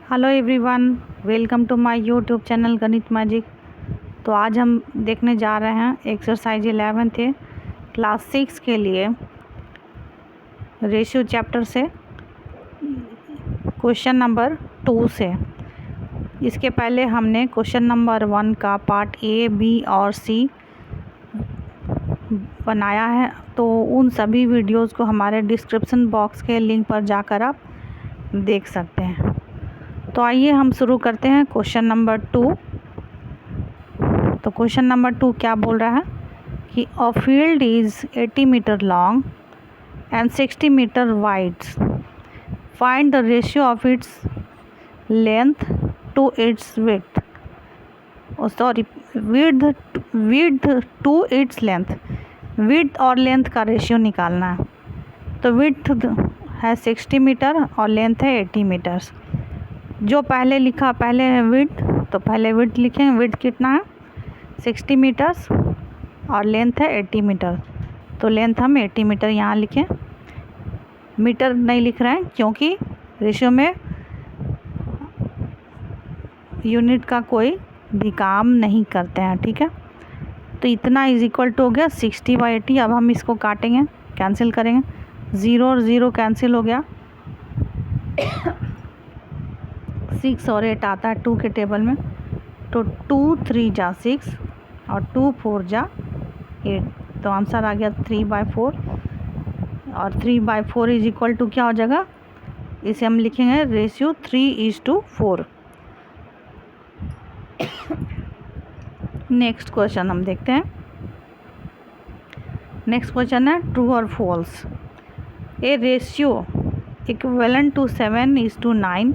Hello everyone, welcome to my YouTube channel Ganit magic. तो आज हम देखने जा रहे हैं एक्सरसाइज 11 थे क्लास 6 के लिए रेशियो चैप्टर से क्वेश्चन नंबर 2 से। इसके पहले हमने क्वेश्चन नंबर 1 का पार्ट ए, बी और सी बनाया है, तो उन सभी वीडियोस को हमारे डिस्क्रिप्शन बॉक्स के लिंक पर जाकर आप देख सकते हैं। तो आइए हम शुरू करते हैं क्वेश्चन नंबर 2। तो क्वेश्चन नंबर 2 क्या बोल रहा है कि a field is 80 metre long and 60 metre wide. Find the ratio of its length to its width. Sorry, width to its length. Width और लेंथ का रेशियो निकालना है। तो विड्थ है 60 मीटर और लेंथ है 80 मीटर्स। जो पहले लिखा, पहले है विड्थ, तो पहले विड्थ लिखेंगे। विड्थ कितना है 60 मीटर्स और लेंथ है 80 मीटर। तो लेंथ हम 80 मीटर यहाँ लिखें। मीटर नहीं लिख रहे हैं क्योंकि रेशियो में यूनिट का कोई भी काम नहीं करते हैं, ठीक है। तो इतना इज इक्वल टू हो गया 60/80। अब हम इसको काटेंगे, कैंसिल करेंगे। 0 और 0 कैंसिल हो गया। 6 और 8 आता है 2 के टेबल में, तो 2 3 जा 6 और 2 4 जा 8। तो आंसर आ गया 3/4। और 3/4 इज इक्वल टू क्या हो जाएगा, इसे हम लिखेंगे रेशियो 3:4। नेक्स्ट क्वेश्चन हम देखते हैं। नेक्स्ट क्वेश्चन है ट्रू और false. A ratio equivalent to 7:9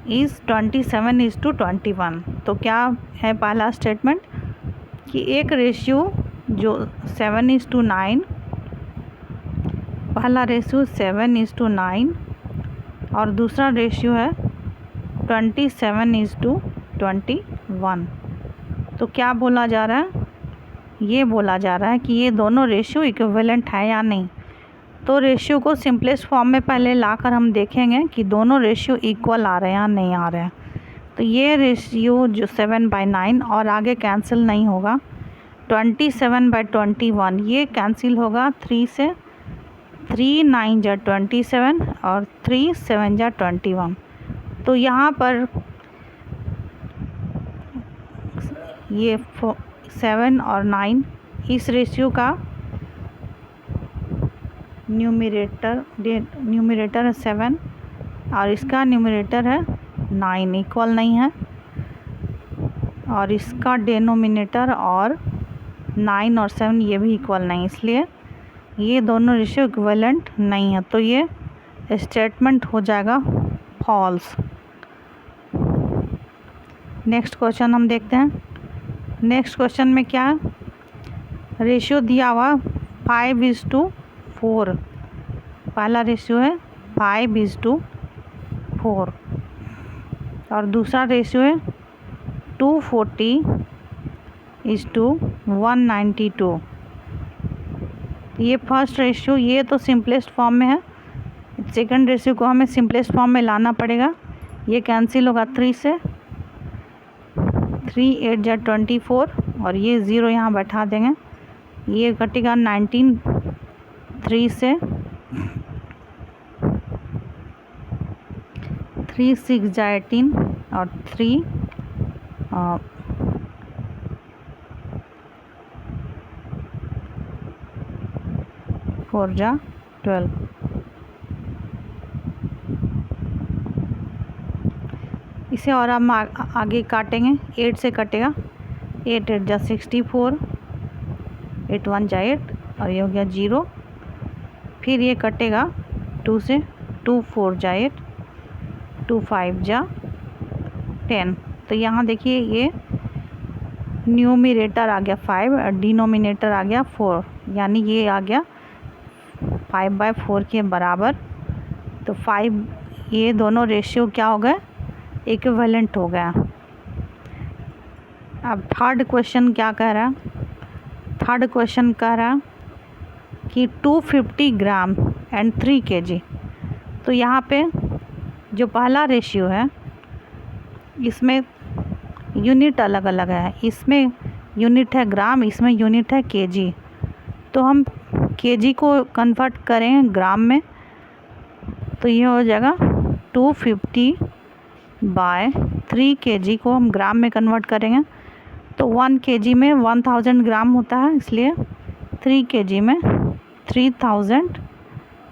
is 27:21। तो क्या है पहला स्टेटमेंट कि एक रेशियो जो 7:9, पहला रेशियो 7:9 और दूसरा रेशियो है 27:21। तो क्या बोला जा रहा है, ये बोला जा रहा है कि ये दोनों रेशियो इक्विवेलेंट है या नहीं। तो रेशियो को सिंपलेस्ट फॉर्म में पहले लाकर हम देखेंगे कि दोनों रेशियो इक्वल आ रहे हैं या नहीं आ रहे हैं। तो ये रेशियो जो 7/9 और आगे कैंसिल नहीं होगा, 27/21 ये कैंसिल होगा 3 से। 3 9 जा 27 और 3 7 जा 21। तो यहाँ पर ये 7 और 9 इस रेशियो का न्यूमरेटर है 7 और इसका न्यूमरेटर है 9, इक्वल नहीं है। और इसका डेनोमिनेटर और 9 और 7 ये भी इक्वल नहीं, इसलिए ये दोनों रेशियो इक्विवेलेंट नहीं है। तो ये स्टेटमेंट हो जाएगा फॉल्स। नेक्स्ट क्वेश्चन हम देखते हैं। नेक्स्ट क्वेश्चन में क्या है, रेशियो दिया हुआ 5:4। पहला रेशियो है 5:4 और दूसरा रेशियो है 240:192। ये फर्स्ट रेशियो, ये तो सिंपलेस्ट फॉर्म में है। सेकंड रेशियो को हमें सिंपलेस्ट फॉर्म में लाना पड़ेगा। ये कैंसिल होगा 3 से। 3 8 जा 24 और ये 0 यहाँ बैठा देंगे। ये कटेगा 19 3 से। 3 6 जा 18 और 3 4 जा 12। इसे और हम आगे काटेंगे। 8 से कटेगा, 8 8 जा 64, 8 1 जा 8 और ये हो गया 0। फिर ये कटेगा 2 से, 2 4 जा 8, 2 5 जा 10। तो यहाँ देखिए ये न्यूमरेटर आ गया 5 और डिनोमिनेटर आ गया 4, यानी ये आ गया 5/4 के बराबर। तो 5, ये दोनों रेशियो क्या हो गए, इक्विवेलेंट हो गया। अब थर्ड क्वेश्चन क्या कह रहा है, थर्ड क्वेश्चन कह रहा है कि 250 ग्राम एंड 3 kg। तो यहाँ पे जो पहला रेशियो है इसमें यूनिट अलग अलग है, इसमें यूनिट है ग्राम, इसमें यूनिट है केजी। तो हम केजी को कन्वर्ट करें ग्राम में तो ये हो जाएगा 250 बाय 3 केजी को हम ग्राम में कन्वर्ट करेंगे तो 1 केजी में 1000 ग्राम होता है, इसलिए 3 केजी में 3000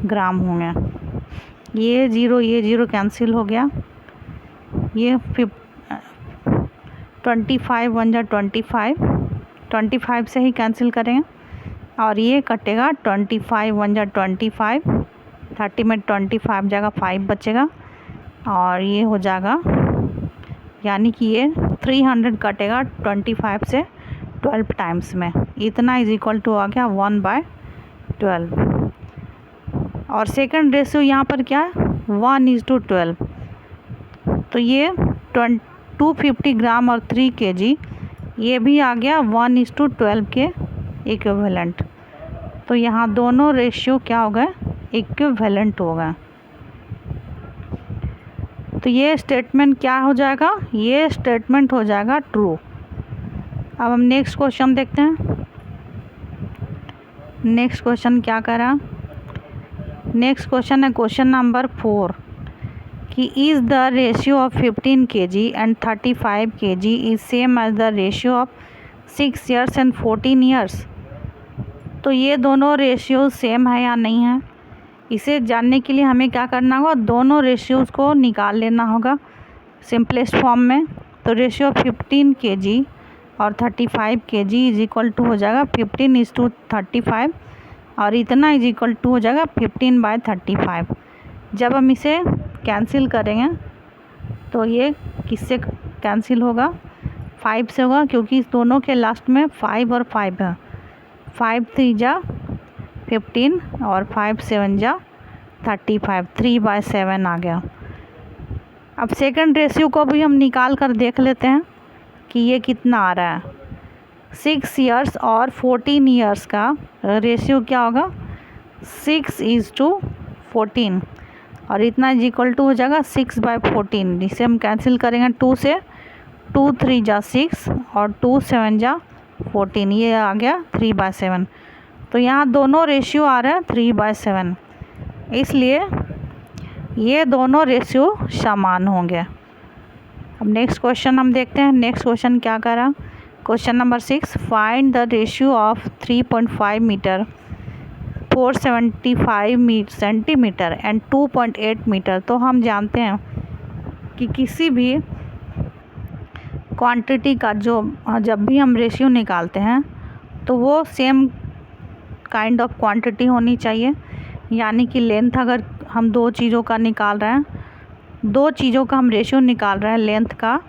ग्राम होंगे। ये ज़ीरो कैंसिल हो गया, ये 25 1 जा 25 से ही कैंसिल करेंगे और ये कटेगा 25 1 जा 25, 30 में 25 जगह 5 बचेगा और ये हो जाएगा, यानी कि ये 300 कटेगा 25 से 12 टाइम्स में। इतना इज इक्वल टू आ गया 1/12। और सेकंड रेशियो यहाँ पर क्या है 1:12। तो ये 250 ग्राम और 3 केजी ये भी आ गया 1:12 के इक्विवेलेंट। तो यहाँ दोनों रेशियो क्या हो गए इक्विवेलेंट हो गए। तो ये स्टेटमेंट क्या हो जाएगा, ये स्टेटमेंट हो जाएगा ट्रू। अब हम नेक्स्ट क्वेश्चन देखते हैं। नेक्स्ट क्वेश्चन क्या करा, नेक्स्ट क्वेश्चन है क्वेश्चन नंबर 4 कि is the ratio of 15 kg and 35 kg is same as the ratio of 6 years and 14 years। तो ये दोनों रेशियो सेम है या नहीं है, इसे जानने के लिए हमें क्या करना होगा, दोनों रेशियोज़ को निकाल लेना होगा सिंपलेस्ट फॉर्म में। तो रेशियो ऑफ 15 kg और 35 kg इज इक्वल टू हो जाएगा 15:35 और इतना इज इक्वल टू हो जाएगा 15/35। जब हम इसे कैंसिल करेंगे तो ये किससे कैंसिल होगा, 5 से होगा, क्योंकि इस दोनों के लास्ट में 5 और 5 है। 5 3 जा 15 और 5 7 जा 35, 3/7 आ गया। अब सेकंड रेशियो को भी हम निकाल कर देख लेते हैं कि ये कितना आ रहा है। 6 years और 14 years का रेशियो क्या होगा 6:14 और इतना इज इक्वल टू हो जाएगा 6/14। जिसे हम कैंसिल करेंगे 2 से, 2 3 जा 6 और 2 7 जा 14, ये आ गया 3/7। तो यहाँ दोनों रेशियो आ रहा है 3/7, इसलिए ये दोनों रेशियो समान होंगे। अब नेक्स्ट क्वेश्चन हम देखते हैं। नेक्स्ट क्वेश्चन क्या करा, question number 6 find the ratio of 3.5 metre 475 centimetre and 2.8 metre. तो हम जानते हैं कि किसी भी क्वांटिटी का जब भी हम रेशियो निकालते हैं तो वो सेम काइंड ऑफ क्वांटिटी होनी चाहिए। यानी कि लेंथ अगर हम दो चीज़ों का निकाल रहे हैं, दो चीज़ों का हम रेशियो निकाल रहे हैं लेंथ का,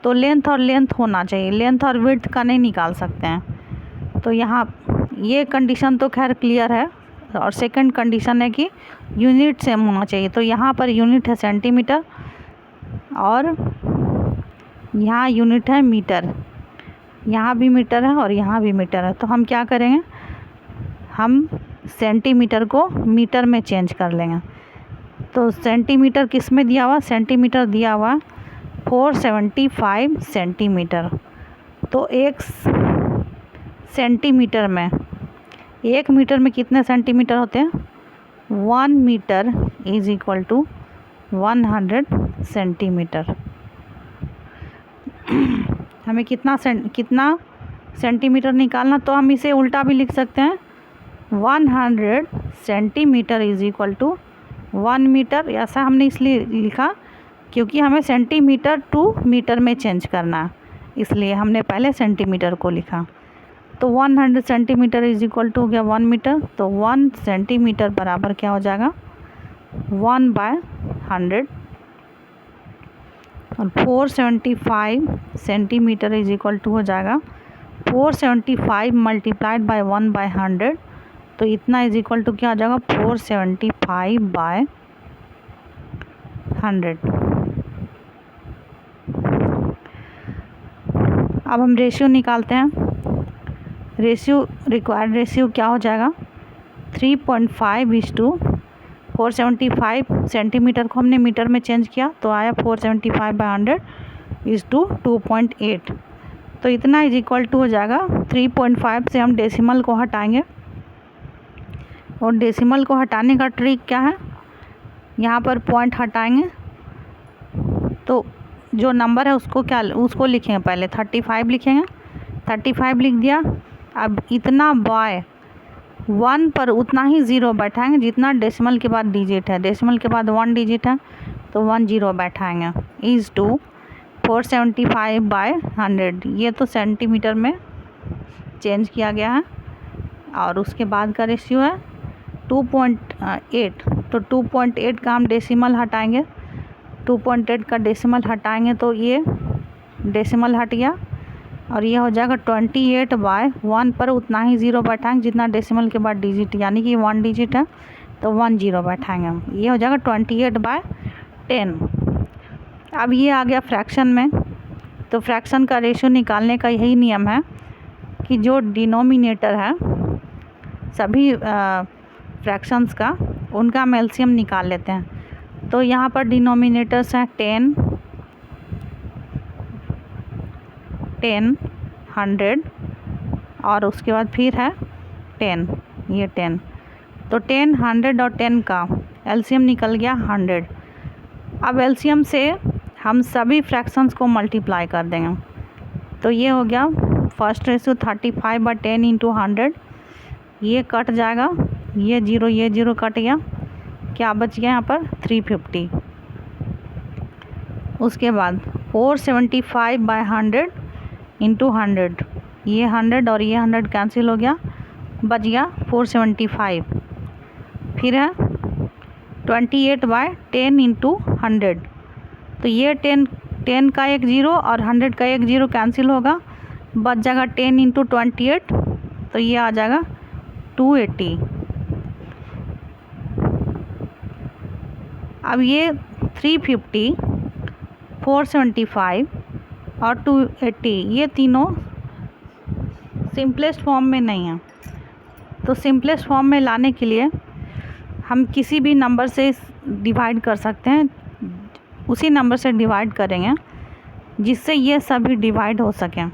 तो लेंथ और लेंथ होना चाहिए, लेंथ और विड्थ का नहीं निकाल सकते हैं। तो यहाँ ये कंडीशन तो खैर क्लियर है। और सेकंड कंडीशन है कि यूनिट सेम होना चाहिए। तो यहाँ पर यूनिट है सेंटीमीटर और यहाँ यूनिट है मीटर, यहाँ भी मीटर है और यहाँ भी मीटर है। तो हम क्या करेंगे, हम सेंटीमीटर को मीटर में चेंज कर लेंगे। तो सेंटीमीटर किस में दिया हुआ, सेंटीमीटर दिया हुआ 475 सेंटीमीटर। तो एक सेंटीमीटर में, 1 मीटर में कितने सेंटीमीटर होते हैं, 1 metre is equal to 100 centimetre. हमें कितना सेंटीमीटर निकालना, तो हम इसे उल्टा भी लिख सकते हैं, 100 centimetre is equal to 1 metre. ऐसा हमने इसलिए लिखा क्योंकि हमें सेंटीमीटर टू मीटर में चेंज करना है, इसलिए हमने पहले सेंटीमीटर को लिखा। तो 100 सेंटीमीटर इज इक्वल टू हो गया 1 मीटर। तो 1 सेंटीमीटर बराबर क्या हो जाएगा 1/100 और 475 सेंटीमीटर इज इक्वल टू हो जाएगा 475 मल्टीप्लाइड बाय 1/100। तो इतना इज इक्वल टू क्या हो जाएगा 475/100। अब हम रेशियो निकालते हैं। रेशियो रिक्वायर्ड रेशियो क्या हो जाएगा 3.5:475 सेंटीमीटर को हमने मीटर में चेंज किया तो आया 475/100। Is to 2.8। तो इतना इज इक्वल टू हो जाएगा 3.5 से हम डेसिमल को हटाएंगे। और डेसिमल को हटाने का ट्रिक क्या है, यहाँ पर पॉइंट हटाएंगे तो जो नंबर है उसको लिखेंगे, पहले 35 लिखेंगे, 35 लिख दिया। अब इतना बाय 1 पर उतना ही ज़ीरो बैठाएंगे जितना डेसिमल के बाद डिजिट है। डेसिमल के बाद 1 डिजिट है तो 1 ज़ीरो बैठाएंगे। इज़ टू 475/100, ये तो सेंटीमीटर में चेंज किया गया है। और उसके बाद का रेशियो है 2.8, तो 2.8 का हम डेसिमल हटाएंगे, 2.8 का डेसिमल हटाएंगे तो ये डेसिमल हट गया और ये हो जाएगा 28/1 पर उतना ही ज़ीरो बैठाएंगे जितना डेसिमल के बाद डिजिट, यानी कि 1 डिजिट है तो 1 ज़ीरो बैठाएंगे हम। ये हो जाएगा 28/10। अब ये आ गया फ्रैक्शन में, तो फ्रैक्शन का रेशियो निकालने का यही नियम है कि जो डिनोमिनेटर है सभी फ्रैक्शंस का, उनका हम एलसीएम निकाल लेते हैं। तो यहाँ पर डिनोमिनेटर्स हैं 10, 100 और उसके बाद फिर है 10, ये 10। तो 10, 100 और 10 का एलसीएम निकल गया 100। अब एलसीएम से हम सभी फ्रैक्शंस को मल्टीप्लाई कर देंगे। तो ये हो गया फर्स्ट रेशियो 35/10 इंटू 100, ये कट जाएगा, ये जीरो कट गया, क्या बच गया यहाँ पर 350। उसके बाद 475/100 इंटू 100, ये 100 और ये 100 कैंसिल हो गया, बच गया 475। फिर है 28/10 इंटू 100, तो ये 10 का एक ज़ीरो और 100 का एक ज़ीरो कैंसिल होगा, बच जाएगा 10 इंटू 28, तो ये आ जाएगा 280। अब ये 350, 475 और 280 ये तीनों सिंपलेस्ट फॉर्म में नहीं है। तो सिंपलेस्ट फॉर्म में लाने के लिए हम किसी भी नंबर से डिवाइड कर सकते हैं, उसी नंबर से डिवाइड करेंगे जिससे ये सभी डिवाइड हो सकें।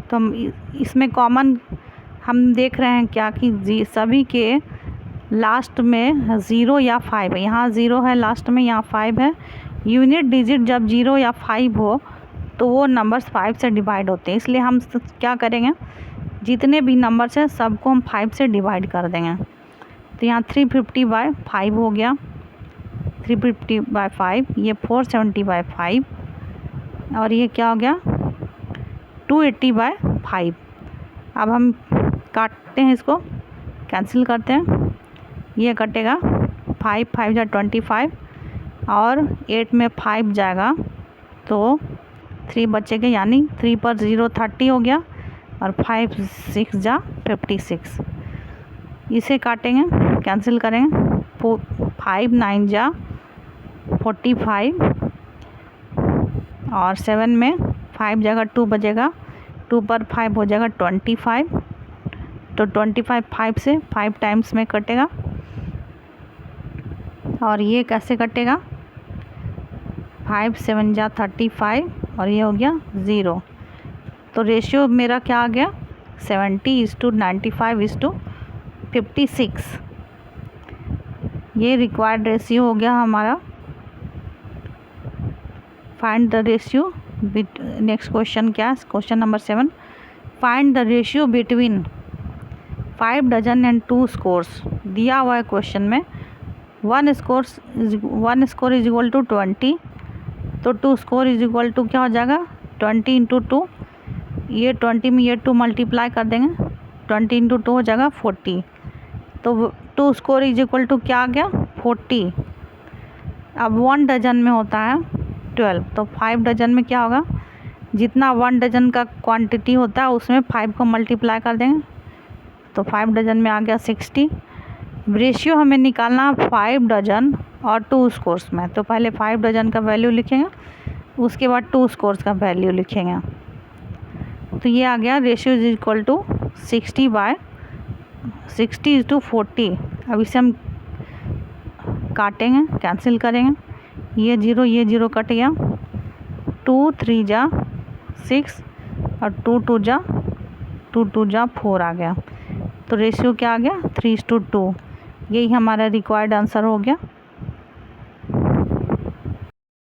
तो हम इसमें कॉमन हम देख रहे हैं क्या कि सभी के लास्ट में 0 या 5 है, यहाँ 0 है लास्ट में, यहाँ 5 है। यूनिट डिजिट जब 0 या 5 हो तो वो नंबर्स 5 से डिवाइड होते हैं, इसलिए हम क्या करेंगे, जितने भी नंबर्स हैं सबको हम 5 से डिवाइड कर देंगे। तो यहाँ 350/5 हो गया, 350/5, ये 470/5 और ये क्या हो गया 280/5। अब हम काटते हैं, इसको कैंसिल करते हैं, ये कटेगा 5 5 जा 25 और 8 में 5 जाएगा तो 3 बचेगा, यानी 3 पर 0 30 हो गया और 5 6 जा 56। इसे काटेंगे, कैंसिल करेंगे, 5 9 जा 45 और 7 में 5 जगह 2 बचेगा, 2 पर 5 हो जाएगा 25। तो 25 5 से 5 टाइम्स में कटेगा और ये कैसे कटेगा, 5 7 जा 35 और ये हो गया 0। तो रेशियो मेरा क्या आ गया 70:95:56। ये रिक्वायर्ड रेशियो हो गया हमारा। Find the ratio. Next question क्या है, question number 7, find the ratio between 5 dozen and 2 scores. दिया हुआ है क्वेश्चन में 1 स्कोर इज इक्वल टू 20, तो 2 स्कोर इज इक्वल टू क्या हो जाएगा 20 इंटू 2, ये 20 में ये 2 मल्टीप्लाई कर देंगे, 20 इंटू 2 हो जाएगा 40। तो 2 स्कोर इज इक्वल टू क्या आ गया 40। अब 1 डजन में होता है 12, तो 5 डजन में क्या होगा, जितना 1 डजन का क्वांटिटी होता है उसमें 5 को मल्टीप्लाई कर देंगे, तो 5 डजन में आ गया 60। रेशियो हमें निकालना 5 डजन और 2 स्कोर्स में, तो पहले 5 डजन का वैल्यू लिखेंगे, उसके बाद 2 स्कोर्स का वैल्यू लिखेंगे। तो ये आ गया रेशियो इज इक्वल टू 60/60:40। अब इसे हम काटेंगे, कैंसिल करेंगे, ये 0 कट गया, 2 3 जा 6 और 2 2 जा 4 आ गया। तो रेशियो क्या आ गया 3:2। यही हमारा रिक्वायर्ड आंसर हो गया।